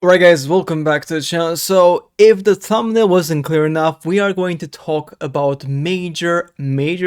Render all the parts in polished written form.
Alright guys, welcome back to the channel. So if the thumbnail wasn't clear enough, we are going to talk about major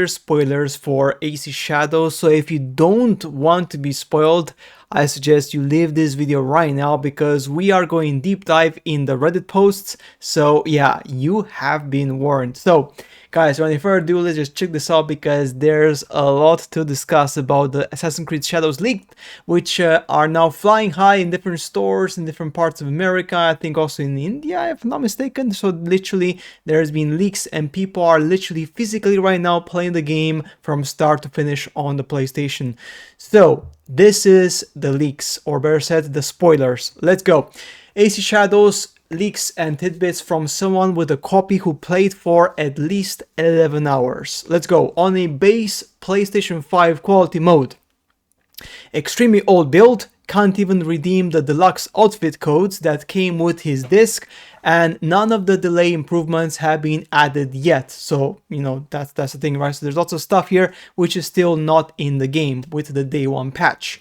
spoilers for AC Shadows. So if you don't want to be spoiled, I suggest you leave this video right now because we are going deep dive in the Reddit posts. So yeah, you have been warned. So guys, without any further ado, let's just check this out because there's a lot to discuss about the Assassin's Creed Shadows leaked, which are now flying high in different stores in different parts of America, I think also in India, if I'm not mistaken. So literally, there's been leaks and people are literally physically right now playing the game from start to finish on the PlayStation. So this is the leaks, or better said, the spoilers. Let's go. AC Shadows leaks and tidbits from someone with a copy who played for at least 11 hours. Let's go. On a base PlayStation 5 quality mode. Extremely old build, can't even redeem the deluxe outfit codes that came with his disc, and none of the delay improvements have been added yet. So, that's the thing, right? So there's lots of stuff here which is still not in the game with the day one patch.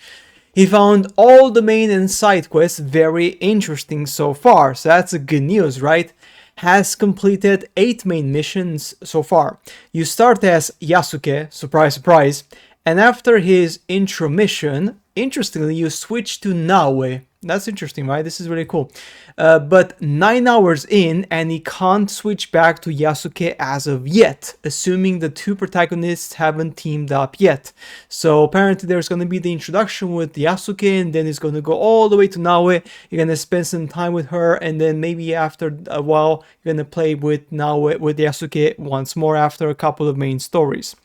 He found all the main and side quests very interesting so far, so that's a good news, right? Has completed 8 main missions so far. You start as Yasuke, surprise surprise, and after his intro mission, interestingly you switch to Naoe. That's interesting, right? This is really cool. But 9 hours in, and he can't switch back to Yasuke as of yet, assuming the two protagonists haven't teamed up yet. So apparently there's going to be the introduction with Yasuke, and then it's going to go all the way to Naoe. You're going to spend some time with her, and then maybe after a while, you're going to play with Naoe, with Yasuke once more after a couple of main stories.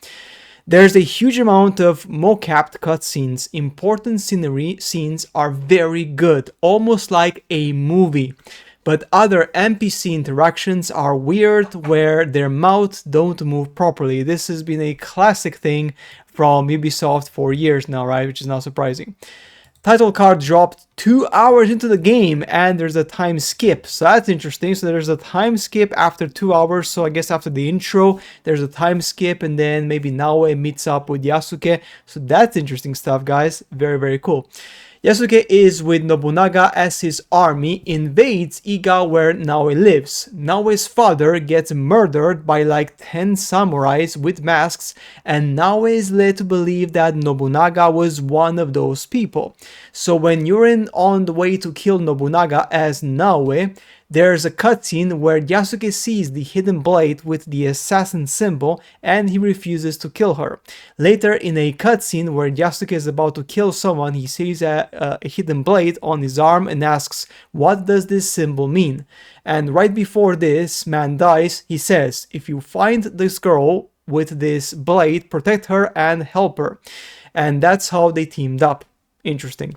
There's a huge amount of mocapped cutscenes. Important scenery scenes are very good, almost like a movie. But other NPC interactions are weird where their mouths don't move properly. This has been a classic thing from Ubisoft for years now, right? Which is not surprising. Title card dropped 2 hours into the game and there's a time skip, so that's interesting. So there's a time skip after 2 hours, so I guess after the intro there's a time skip and then maybe Naoe meets up with Yasuke. So that's interesting stuff, guys. Very cool. Yasuke is with Nobunaga as his army invades Iga where Naoe lives. Naoe's father gets murdered by like 10 samurais with masks, and Naoe is led to believe that Nobunaga was one of those people. So when you're on the way to kill Nobunaga as Naoe, there's a cutscene where Yasuke sees the hidden blade with the assassin symbol and he refuses to kill her. Later in a cutscene where Yasuke is about to kill someone, he sees a hidden blade on his arm and asks, "What does this symbol mean?" And right before this man dies, he says, "If you find this girl with this blade, protect her and help her." And that's how they teamed up. Interesting.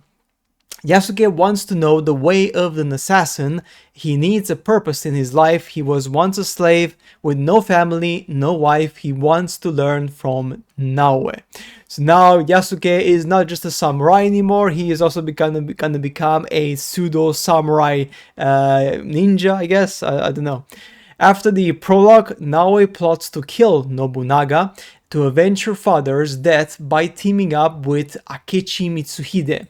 Yasuke wants to know the way of an assassin. He needs a purpose in his life. He was once a slave with no family, no wife. He wants to learn from Naoe. So now Yasuke is not just a samurai anymore. He is also gonna become a pseudo samurai ninja, I guess. I don't know. After the prologue, Naoe plots to kill Nobunaga to avenge her father's death by teaming up with Akechi Mitsuhide.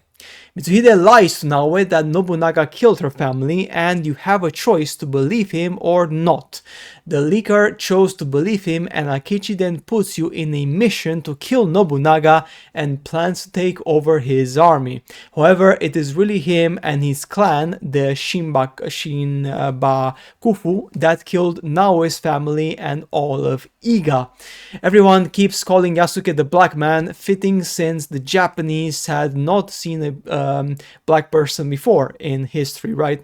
Mitsuhide lies to Naoe that Nobunaga killed her family and you have a choice to believe him or not. The leaker chose to believe him and Akechi then puts you in a mission to kill Nobunaga and plans to take over his army. However, it is really him and his clan, the Shinbakufu, that killed Naoe's family and all of Iga. Everyone keeps calling Yasuke the Black Man, fitting since the Japanese had not seen a black person before in history, right?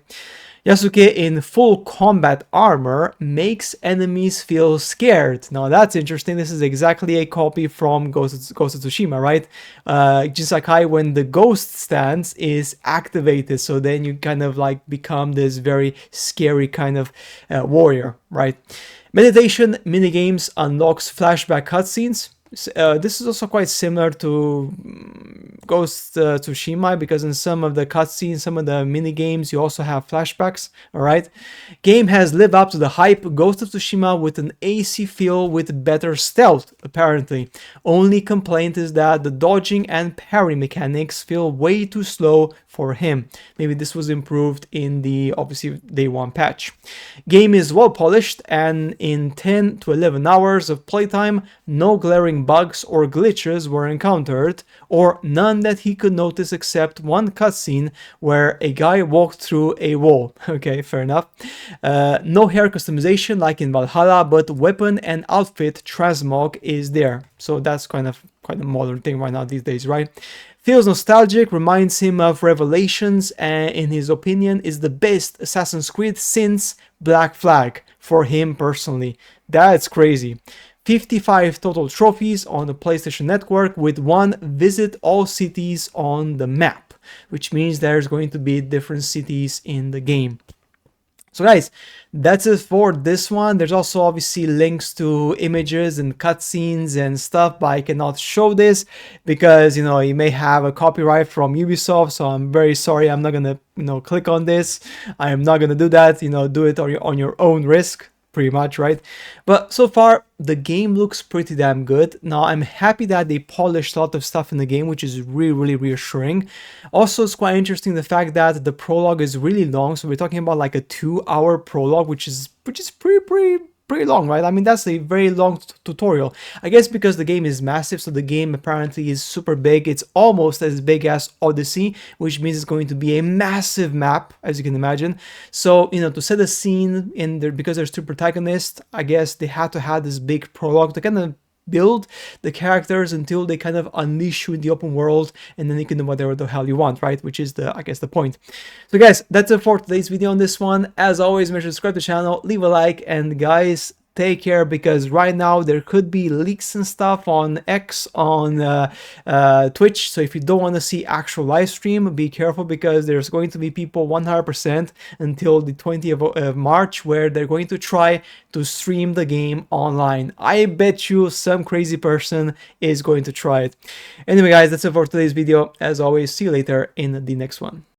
Yasuke in full combat armor makes enemies feel scared. Now that's interesting. This is exactly a copy from Ghost of Tsushima, right? Jin Sakai, when the ghost stance is activated, so then you kind of like become this very scary kind of warrior, right? Meditation minigames unlocks flashback cutscenes. This is also quite similar to Ghost Tsushima, because in some of the cutscenes, some of the mini games, you also have flashbacks. All right, game has lived up to the hype. Ghost of Tsushima with an AC feel with better stealth. Apparently, only complaint is that the dodging and parry mechanics feel way too slow for him. Maybe this was improved in the obviously day one patch. Game is well polished, and in 10 to 11 hours of playtime, no glaring bugs or glitches were encountered, or none that he could notice except one cutscene where a guy walked through a wall. Okay, fair enough. No hair customization like in Valhalla, but weapon and outfit transmog is there. So that's quite a modern thing right now these days, right? Feels nostalgic, reminds him of Revelations, and in his opinion is the best Assassin's Creed since Black Flag for him personally. That's crazy. 55 total trophies on the PlayStation Network, with one visit all cities on the map, which means there's going to be different cities in the game. So guys, that's it for this one. There's also obviously links to images and cutscenes and stuff, but I cannot show this because, you know, you may have a copyright from Ubisoft, so I'm very sorry. I'm not gonna, click on this. I am not gonna do that. Do it on your own risk, pretty much, right? But so far the game looks pretty damn good. Now I'm happy that they polished a lot of stuff in the game, which is really reassuring. Also, it's quite interesting the fact that the prologue is really long, so we're talking about like a 2-hour prologue, which is pretty long, right? I mean, that's a very long tutorial. I guess because the game is massive, so the game apparently is super big. It's almost as big as Odyssey, which means it's going to be a massive map, as you can imagine. So, to set a scene in there, because there's two protagonists, I guess they had to have this big prologue to kind of build the characters until they kind of unleash you in the open world, and then you can do whatever the hell you want, right? Which is I guess the point. So guys, that's it for today's video on this one. As always, make sure to subscribe to the channel, leave a like, and guys, take care, because right now there could be leaks and stuff on X, on Twitch. So if you don't want to see actual live stream, be careful, because there's going to be people 100% until the 20th of March where they're going to try to stream the game online. I bet you some crazy person is going to try it. Anyway guys, that's it for today's video. As always, see you later in the next one.